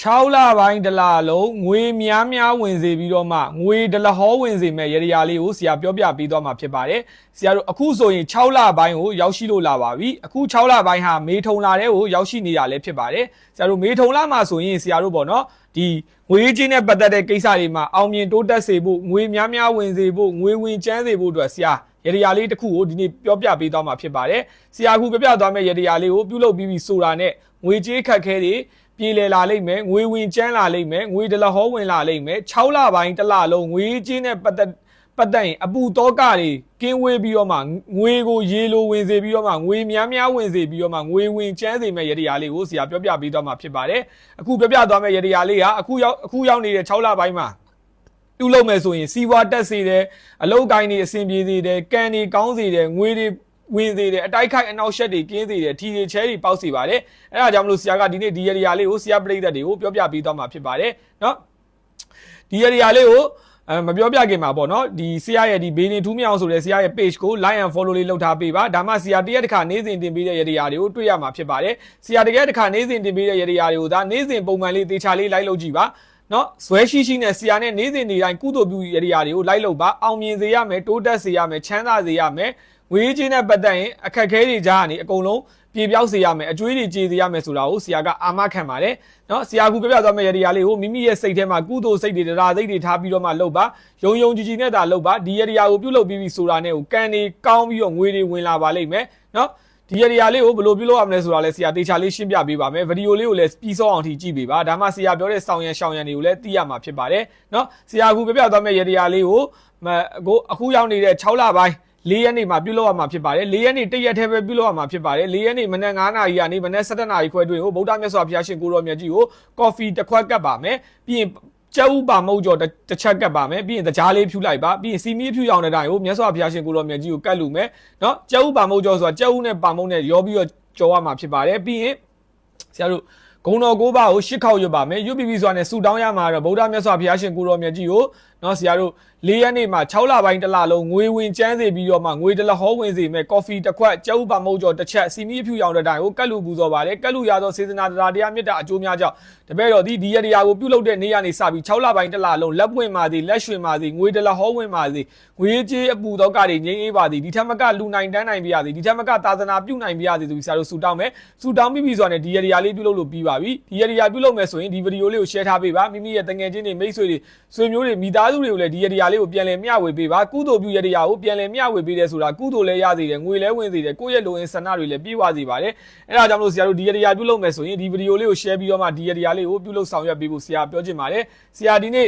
6 လပိုင်းတစ်လလုံးငွေများဝင်စေပြီးတော့မှငွေဒလဟောဝင်စေမဲ့ရရလေးကိုဆရာပြောပြပေးသွားမှာဖြစ်ပါတယ်ဆရာတို့အခုဆိုရင်6လပိုင်းကိုရောက်ရှိလို့လာပါပြီအခု6လပိုင်းဟာမေထုံလာတဲ့ကိုရောက်ရှိနေတာလည်းဖြစ်ပါတယ်ဆရာတို့မေထုံလာမှာဆိုရင်ဆရာတို့ပေါ့နော်ဒီငွေချင်းနဲ့ပတ်သက်တဲ့ကိစ္စတွေမှာအောင်မြင်တိုးတက်စေဖို့ငွေများဝင်စေဖို့ငွေဝင်ကျန်းစေဖို့အတွက်ဆရာရရလေးတစ်ခုကိုဒီနေ့ပြောပြပေးသွားမှာဖြစ်ပါတယ်ဆရာအခုပြောပြသွားမယ့်ရရလေးကိုပြုလုပ်ပြီးပြီဆိုတာနဲ့ငွေကြေးခက်ခဲတွေပြေလည်လာလိမ့်မယ်ငွေဝင်ကျန်းလာလိမ့်မယ်ငွေဒလဟောဝင်လာလိမ့်မယ်6လပိုင်းတစ်လလုံးငွေကြေးနဲ့ပတ်သက်ရင်အပူတောကတွေကင်းဝေးပြီးတော့မှငွေကိုရေလိုဝင်စေပြီးတော့မှငွေများဝင်စေပြီးတော့မှငွေဝင်ကျန်းစေမဲ့ရရလေးကိုဆရာပြောပြပေးသွားမှာဖြစ်ပါတယ်အခုပြောပြသွားမယ့်ရရလေးကအခုရောက်နေတဲ့6လပိုင်းမှာပြုလုပ်မယ်ဆိုရင်စီးပွားတက်စေတယ်အလုပ်ကိုင်းတွေအဆင်ပြေစေတယ်ကံတွေကောင်းစေတယ်ငွေတွေဝင်စေတယ်အတိုက်ခိုက်အနောက်ရှက်တွေကင်းစေတယ်ထီတွေချဲတွေပေါက်စေပါတယ်အဲဒါကြောင့်မလို့ဆရာကဒီနေ့ဒီရရလေးကိုဆရာပရိသတ်တွေကိုပြောပြပေးသွားမှာဖြစ်ပါတယ်เนาะဒီရရလေးကိုမပြောပြခင်မှာပေါ့နော်ဒီဆရာရဲ့ဒီဘေးနေထူးမြောင်ဆိုတဲ့ဆရာရဲ့ page ကို like and follow လေးလုပ်ထားပေးပါဒါမှဆရာတရက်တစ်ခါနေ့စဉ်တင်ပေးတဲ့ရရတွေကိုတွေ့ရမှာဖြစ်ပါတယ်ဆရာတရက်တစ်ခါနေ့စဉ်တင်ပေးတဲ့ရရတွေကိုဒါနေ့စဉ်ပုံမှန်လေးတေချာလေး like လုပ်ကြည့်ပါနော်ဇွဲရှိနဲ့ဆရာနဲ့နေ့စဉ်နေ့တိုင်းကုသိုလ်ပြုရရတွေကို like လုပ်ပါအောင်မြင်စေရမယ်တိုးတက်စေရမယ်ချမ်းသာစေရမယ်ငွေကြေးနဲ့ပတ်သက်ရင်အခက်ခဲတွေကြားကနေအကုန်လုံးပြေပြောက်စေရမယ်အကျွေးတွေကြေစေရမယ်ဆိုတာကိုဆရာကအာမခံပါတယ်เนาะဆရာကပြောပြသွားမယ့်ရရလေးကိုမိမိရဲ့စိတ်ထဲမှာကုသိုလ်စိတ်တွေတရားစိတ်တွေထားပြီးတော့မှလုပ်ပါယုံကြည်နဲ့သာလုပ်ပါဒီရရကိုပြုလုပ်ပြီးပြီဆိုတာနဲ့ကိုကံတွေကောင်းပြီးတော့ငွေတွေဝင်လာပါလိမ့်မယ်เนาะဒီရရလေးကိုဘယ်လိုပြုလုပ်ရမလဲဆိုတာလဲဆရာတေချာလေးရှင်းပြပေးပါမယ်ဗီဒီယိုလေးကိုလည်းပြီးဆုံးအောင်ထိကြည့်ပေးပါဒါမှဆရာပြောတဲ့ဆောင်ရန်ရှောင်ရန်တွေကိုလည်းသိရမှာဖြစ်ပါတယ်เนาะဆရာကပြောပြသွားမယ့်ရရလေးကိုအခုရောက်နေတဲ့6လပိုင်း4ရက်နေ့မှာပြုလုပ်ရမှာဖြစ်ပါတယ်4ရက်နေ့တရက်တည်းပဲပြုလုပ်ရမှာဖြစ်ပါတယ်4ရက်နေ့မနက်9နာရီကနေမနက်7နာရီခွဲတွင်ကိုဗုဒ္ဓမြတ်စွာဘုရားရှင်ကိုရောမြတ်ကြီးကိုကော်ဖီတစ်ခွက်ကပ်ပါမယ်ပြီးရင်ကျဲဥပါမုတ်ကြော်တစ်ချက်ကပ်ပါမယ်ပြီးရင်တကြားလေးဖြူလိုက်ပါပြီးရင်စီမီဖြူရောင်တဲ့တိုင်ကိုမြတ်စွာဘုရားရှင်ကိုရောမြတ်ကြီးကိုကပ်လူမယ်เนาะကျဲဥပါမုတ်ကြော်ဆိုတာကျဲဥနဲ့ပါမုတ်နဲ့ရောပြီးတော့ကြော်ရမှာဖြစ်ပါတယ်ပြီးရင်ဆရာတို့ဂုံတော်9ပါးကို10ခေါက်ရွတ်ပါမယ်ရွတ်ပြီးဆိုတာနဲ့ဆူတောင်းရမှာတော့ဗုဒ္ဓမြတ်စွာဘုရားရှင်ကိုရောမြတ်ကြီးကိုเนาะဆရာတို့4ရက်နေ့မှာ6လပိုင်းတစ်လလုံးငွေဝင်ကျန်းစေပြီးတော့မှငွေဒလဟောဝင်စေမဲ့ကော်ဖီတစ်ခွက်ကျဲဥပါမုတ်ကြော်တစ်ချက်စီမီဖြူရောင်တဲ့တိုင်ကိုကတ်လူပူဇော်ပါတယ်ကတ်လူရသောစေတနာတရားမေတ္တာအကျိုးများကြောင့်တပည့်တော်ဒီရတရားကိုပြုလုပ်တဲ့နေ့ကနေစပြီး6လပိုင်းတစ်လလုံးလက်ပွင့်ပါသည်လက်ရွှင်ပါသည်ငွေဒလဟောဝင်ပါသည်ငွေကြေးအပူတော့ကတွေငြိမ်းအေးပါသည်ဒီထက်မကလူနိုင်တန်းနိုင်ပြရသည်ဒီထက်မကသာသနာပြုနိုင်ပြရသည်ဆိုပြီးဆရာတို့ဆူတောင်းမယ်ဆူတောင်းပြီးဆိုတာနဲ့ဒီရတရားလေးပြုလုပ်လို့ပြီးပါပြီဒီရတရားပြုလုပ်မယ်ဆိုရင်ဒီဗီဒီယိုလေးကို share ထားပေးပါမိမိရဲ့တငယ်ချင်းတွေမိတ်ဆွေတွေဆွေမျိုးတွေမိသားစုတွေကိုလည်းဒီရတရားလေးကိုပြန်လည်မျှဝေပေးပါကုသိုလ်ပြုရတရားကိုပြန်လည်မျှဝေပေးတယ်ဆိုတာကုသိုလ်လည်းရစေတယ်ငွေလည်းဝင်စေတယ်ကိုယ့်ရဲ့လိုအင်ဆန္ဒတွေလည်းပြည့်ဝစေပါတယ်အဲဒါကြောင့်မလို့ဆရာတို့ဒီရတရားပြုလုပ်မယ်ဆိုရင်ဒီဗီဒီယိုလေးကို share ပြီးတော့မှဒီရတရားလေးကိုပြုလုပ်ဆောင်ရွက်ပေးဖို့ဆရာပြောချင်ပါတယ်ဆရာဒီနေ့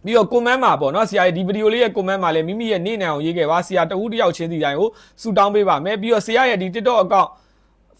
ပြီးတော့ comment မှာပေါ့နော်ဆရာဒီဗီဒီယိုလေးရဲ့ comment မှာလည်းမိမိရဲ့နေ့နိုင်အောင်ရေးခဲ့ပါဆရာတဦးတယောက်ချင်းစီတိုင်းကိုစူတောင်းပေးပါမယ်ပြီးတော့ဆရာရဲ့ဒီ TikTok account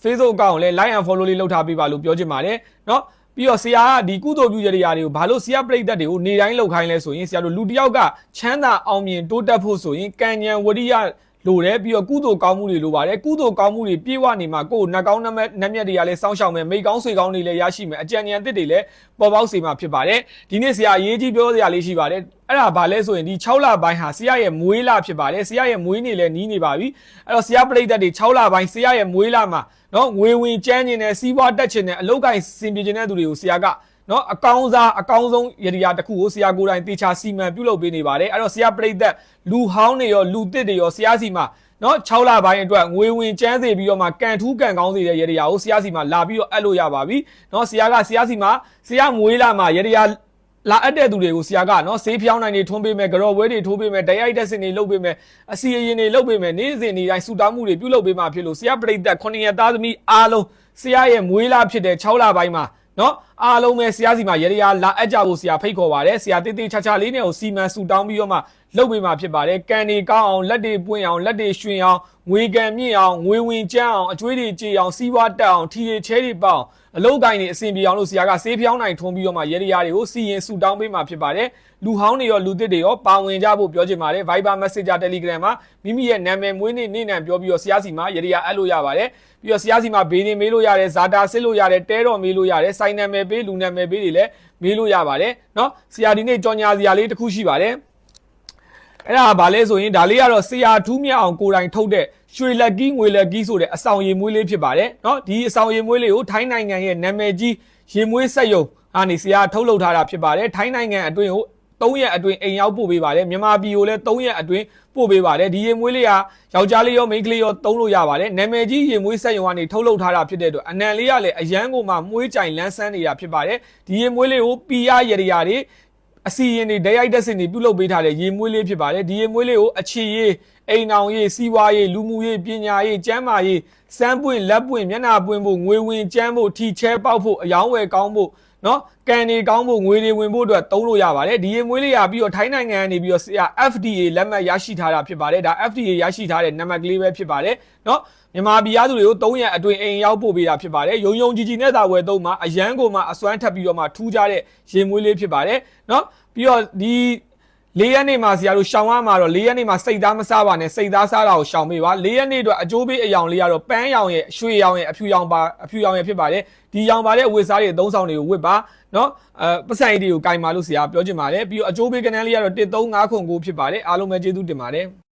Facebook account ကိုလည်း like and follow လေးလုပ်ထားပေးပါလို့ပြောချင်ပါတယ်เนาะပြီးတော့ဆရာကဒီကုသိုလ်ပြုရတရားတွေကိုဘာလို့ဆရာပြိတ္တတွေကိုနေတိုင်းလုပ်ခိုင်းလဲဆိုရင်ဆရာတို့လူတစ်ယောက်ကချမ်းသာအောင်မြင်တိုးတက်ဖို့ဆိုရင်ကံဉဏ်ဝရိယလိုတယ်ပြီးတော့ကုသိုလ်ကောင်းမှုတွေလိုပါတယ်ကုသိုလ်ကောင်းမှုတွေပြည့်ဝနေမှာကိုယ်နှက်ကောင်းနှက်မြက်တွေကလည်းစောင့်ရှောက်မယ်မိတ်ကောင်းဆွေကောင်းတွေလည်းရရှိမယ်အကြံဉာဏ်အသစ်တွေလည်းပေါ်ပေါက်စေမှာဖြစ်ပါတယ်ဒီနေ့ဆရာအရေးကြီးပြောစရာလေးရှိပါတယ်အဲ့ဒါဘာလဲဆိုရင်ဒီ6လပိုင်းဟာဆရာရဲ့မွေးလဖြစ်ပါတယ်ဆရာရဲ့မွေးနေ့လည်းနီးနေပါပြီအဲ့တော့ဆရာပြိတ္တတွေ6လပိုင်းဆရာရဲ့မွေးလမှာနော်ငွေဝင်ကျန်းခြင်းနဲ့စီးပွားတက်ခြင်းနဲ့အလုပ်ကိုင်စင်ပြေခြင်းတဲ့သူတွေကိုဆရာကနော်အကောင်းဆုံးရတရားတစ်ခုကိုဆရာကိုယ်တိုင်တေချာစီမံပြုလုပ်ပေးနေပါတယ်အဲ့တော့ဆရာပြိတ္တလူဟောင်းတွေရောလူသစ်တွေရောဆရာစီမှာနော်6လပိုင်းအတွက်ငွေဝင်ကျန်းစေပြီးတော့မှကန်ထူးကန်ကောင်းစေတဲ့ရတရားကိုဆရာစီမှာလာပြီးတော့အပ်လို့ရပါပြီနော်ဆရာစီမှာဆရာမွေးလာမှာရတရားလာအပ်တဲ့သူတွေကိုဆရာကနော်ဆေးဖြောင်းနိုင်တွေထွန်းပေးမယ်ကြော်ဝဲတွေထိုးပေးမယ်ဓာတ်ရိုက်တက်စင်တွေလုပ်ပေးမယ်အစီအရင်တွေလုပ်ပေးမယ်နေ့စဉ်နေ့တိုင်းစူတောင်းမှုတွေပြုလုပ်ပေးမှာဖြစ်လို့ဆရာပရိသတ်9ရက်သားသမီးအားလုံးဆရာရဲ့မွေးလာဖြစ်တဲ့6လပိုင်းမှာနော်အားလုံးပဲဆရာစီမှာရတရားလာအပ်ကြဖို့ဆရာဖိတ်ခေါ်ပါတယ်ဆရာတေးသေးချာချာလေးနဲ့ကိုစီမံစူတောင်းပြီးတော့မှလုပ်ပေးမှာဖြစ်ပါတယ်ကံတွေကောင်းအောင်လက်တွေပွင့်အောင်လက်တွေရွှင်အောင်ငွေကံမြင့်အောင်ငွေဝင်ကျန်းအောင်အကျွေးတွေကြေအောင်စီးပွားတက်အောင်ထီတွေချဲတွေပေါအောင်အလုပ်ကိုင်းတွေအဆင်ပြေအောင်လို့ဆရာကဆေးဖြောင်းနိုင်ထွန်းပြီးတော့မှရတရားတွေကိုစီရင်စူတောင်းပေးမှာဖြစ်ပါတယ်လူဟောင်းတွေရောလူသစ်တွေရောပါဝင်ကြဖို့ပြောချင်ပါတယ် Viber Messenger Telegram မှာမိမိရဲ့နာမည်မွေးနေ့နေ့နံပြောပြီးတော့ဆရာစီမှာရတရားအပ်လို့ရပါတယ်ပြီးတော့ဆရာစီမှာဘေးနေမေးလို့ရတယ်ဇာတာစစ်လို့ရတယ်တဲတော်မေးလို့ရတယ်စိုင်းနာမည်ပေးလူနာမည်ပေးတွေလည်းမေးလို့ရပါတယ်เนาะဆရာဒီနေ့ကြော်ညာစရာလေးတစ်ခုရှိပါတယ်အဲ့ဒါဘာလဲဆိုရင်ဒါလေးကတော့ဆရာထူးမြတ်အောင်ကိုယ်တိုင်ထုတ်တဲ့ရွှေလက်ကီးငွေလက်ကီးဆိုတဲ့အဆောင်ရည်မွေးလေးဖြစ်ပါတယ်เนาะဒီအဆောင်ရည်မွေးလေးကိုထိုင်းနိုင်ငံရဲ့နာမည်ကြီး ရေမွေးဆက်ယုံအနေဆရာထုတ်လုပ်ထားတာဖြစ်ပါတယ်ထိုင်းနိုင်ငံအတွင်းကို3ရက်အတွင်းအိမ်ရောက်ပို့ပေးပါတယ်မြန်မာပြည်ကိုလည်း3ရက်အတွင်းပို့ပေးပါတယ်ဒီရေမွေးလေးကယောက်ျားလေးရောမိန်းကလေးရောသုံးလို့ရပါတယ်နာမည်ကြီးရေမွေးဆက်ယုံကနေထုတ်လုပ်ထားတာဖြစ်တဲ့အတွက်အနံလေးကလည်းအရန်ကိုမှမွေးကြိုင်လန်းဆန်းနေတာဖြစ်ပါတယ်ဒီရေမွေးလေးကိုပီရရရတွေအစီရင်တွေဓာတ်ရိုက်တဲ့စင်တွေပြုလုပ်ပေးထားတဲ့ရေမွေးလေးဖြစ်ပါတယ်ဒီရေမွေးလေးကိုအခြေရေးအိမ်အောင်ရေးစီးပွားရေးလူမှုရေးပညာရေးကျန်းမာရေးစမ်းပွင့်လက်ပွင့်မျက်နှာပွင့်ဖို့ငွေဝင်ကျန်းဖို့ထီချဲပေါက်ဖို့အယောင်းဝယ်ကောင်းဖို့နော်ကန်နေကောင်းဖို့ငွေတွေဝင်ဖို့အတွက်သုံးလို့ရပါတယ်ဒီရေမွေးလေးရပြီးတော့ထိုင်းနိုင်ငံကနေပြီးတော့ဆရာ FDA လက်မှတ်ရရှိထားတာဖြစ်ပါတယ်ဒါ FDA ရရှိထားတဲ့နံပါတ်ကလေးပဲဖြစ်ပါတယ်နော်မြန်မာပြည်သားသူတွေကို3ရက်အတွင်းအိမ်ရောက်ပို့ပေးတာဖြစ်ပါတယ်ရုံကြီးကြီးနဲ့သာဝယ်သုံးမှာအရန်ကိုမှအစွမ်းထပ်ပြီးတော့မှထူးခြားတဲ့ရေမွေးလေးဖြစ်ပါတယ်နော်ပြီးတော့ဒီ4ရက်နေ့မှာဆရာတို့ရှောင်ရမှာတော့4ရက်နေ့မှာစိတ်သားမစားပါနဲ့စိတ်သားစားတာကိုရှောင်ပေးပါ4ရက်နေ့အတွက်အကျိုးပေးအယောင်လေးကတော့ပန်းရောင်ရဲ့ရွှေရောင်ရဲ့အဖြူရောင်ရဲ့ဖြစ်ပါတယ်ဒီရောင်ပါတဲ့အဝတ်စားတွေသုံးဆောင်တွေကိုဝတ်ပါနော်ပတ်စံအိတ်တွေကိုကင်ပါလို့ဆရာပြောချင်ပါတယ်ပြီးတော့အကျိုးပေးကဏ္ဍလေးကတော့13509ဖြစ်ပါတယ်အားလုံးပဲကျေးဇူးတင်ပါတယ်